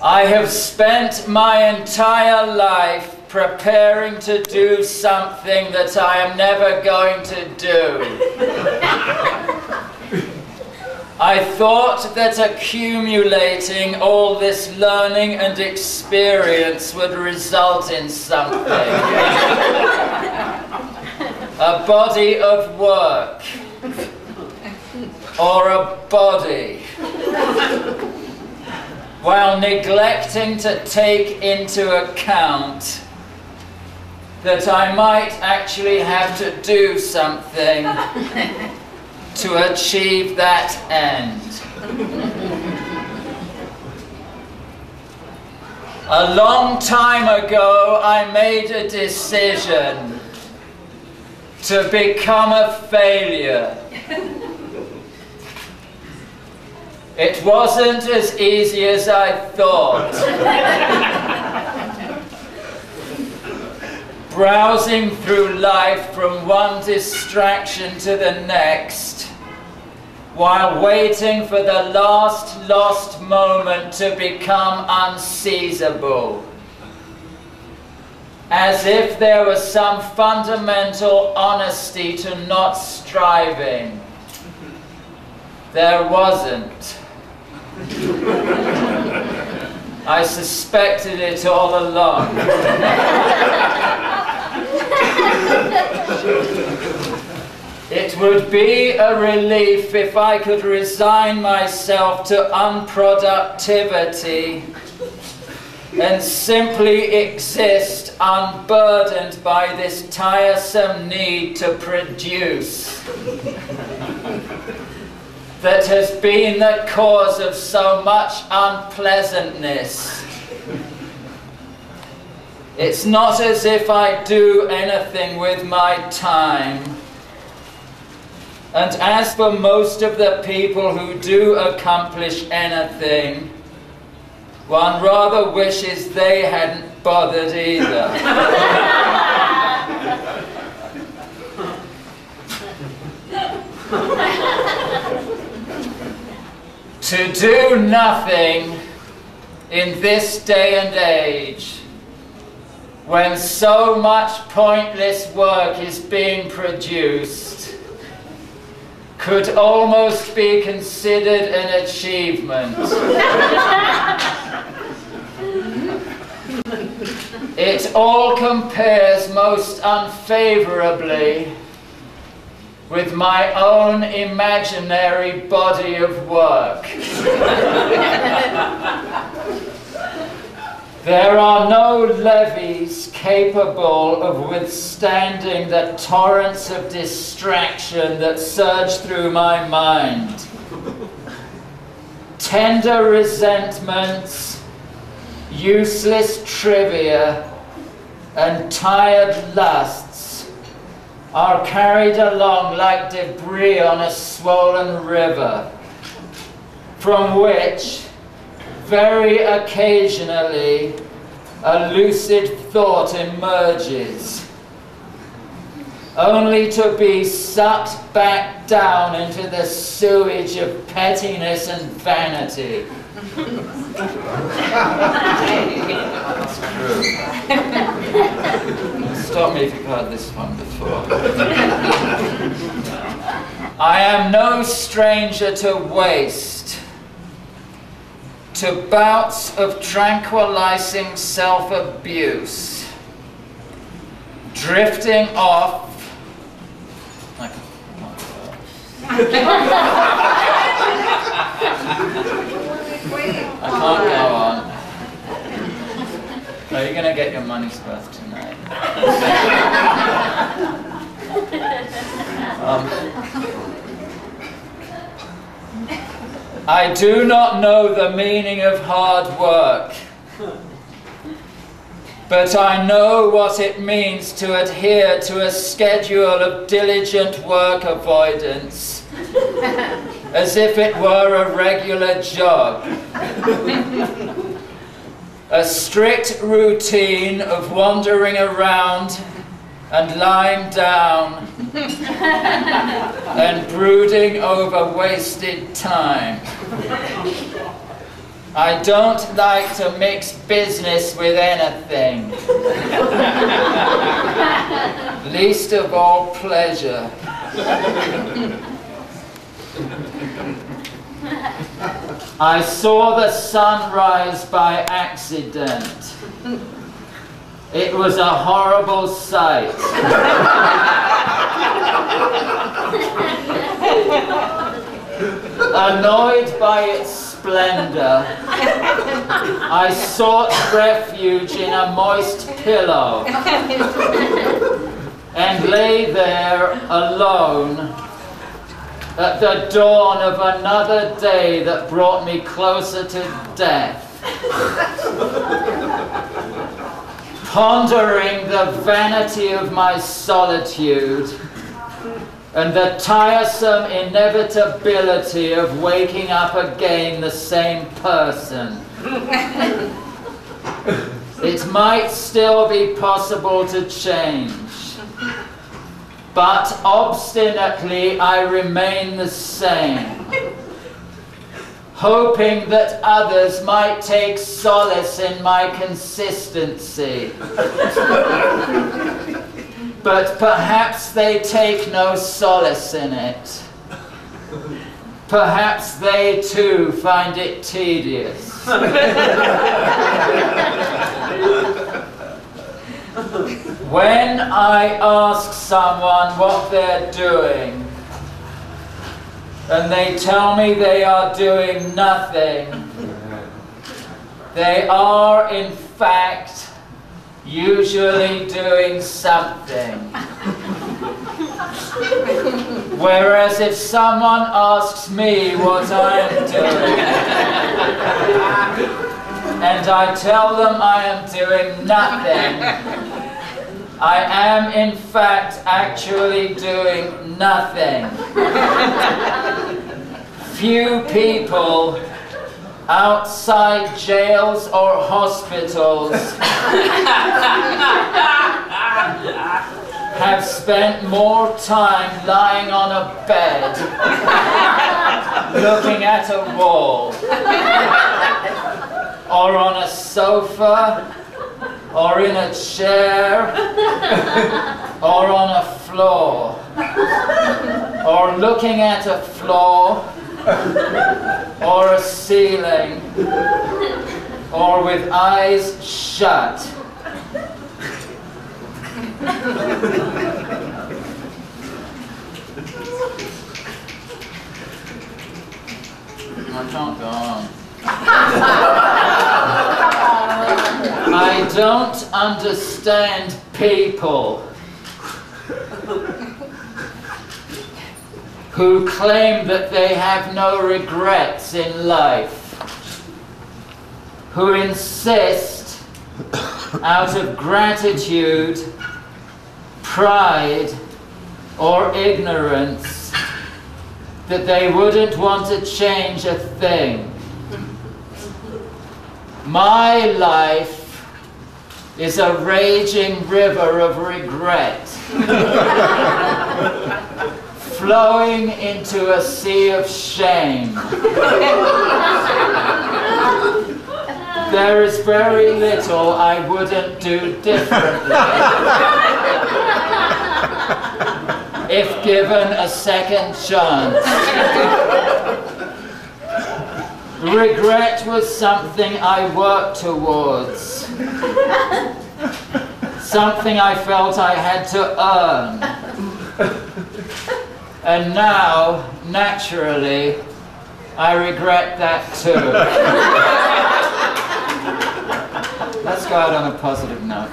I have spent my entire life preparing to do something that I am never going to do. I thought that accumulating all this learning and experience would result in something. A body of work. Or a body. While neglecting to take into account that I might actually have to do something to achieve that end. A long time ago, I made a decision to become a failure. It wasn't as easy as I thought. Browsing through life from one distraction to the next, while waiting for the last lost moment to become unseizable. As if there was some fundamental honesty to not striving. There wasn't. I suspected it all along. It would be a relief if I could resign myself to unproductivity and simply exist unburdened by this tiresome need to produce that has been the cause of so much unpleasantness. It's not as if I do anything with my time. And as for most of the people who do accomplish anything, one rather wishes they hadn't bothered either. To do nothing in this day and age, when so much pointless work is being produced, could almost be considered an achievement. It all compares most unfavorably with my own imaginary body of work. There are no levees capable of withstanding the torrents of distraction that surge through my mind. Tender resentments, useless trivia, and tired lusts are carried along like debris on a swollen river, from which very occasionally a lucid thought emerges, only to be sucked back down into the sewage of pettiness and vanity. That's true. Stop me if you've heard this one before. I am no stranger to waste, to bouts of tranquilizing self-abuse, drifting off like I can't go on. No, you're going to get your money's worth tonight. I do not know the meaning of hard work, but I know what it means to adhere to a schedule of diligent work avoidance, as if it were a regular job. A strict routine of wandering around and lying down and brooding over wasted time. I don't like to mix business with anything, least of all pleasure. I saw the sun rise by accident. It was a horrible sight. Annoyed by its splendor, I sought refuge in a moist pillow and lay there alone at the dawn of another day that brought me closer to death, pondering the vanity of my solitude and the tiresome inevitability of waking up again the same person. It might still be possible to change, but obstinately I remain the same, hoping that others might take solace in my consistency. But perhaps they take no solace in it. Perhaps they too find it tedious. When I ask someone what they're doing, and they tell me they are doing nothing, they are in fact usually doing something. Whereas if someone asks me what I am doing, and I tell them I am doing nothing, I am in fact actually doing nothing. Few people outside jails or hospitals have spent more time lying on a bed looking at a wall, or on a sofa, or in a chair, or on a floor, or looking at a floor, or a ceiling, or with eyes shut. I can't go on. I don't understand people who claim that they have no regrets in life, who insist, out of gratitude, pride, or ignorance, that they wouldn't want to change a thing. My life is a raging river of regret, flowing into a sea of shame. There is very little I wouldn't do differently if given a second chance. Regret was something I worked towards, something I felt I had to earn. And now, naturally, I regret that too. Let's go out on a positive note.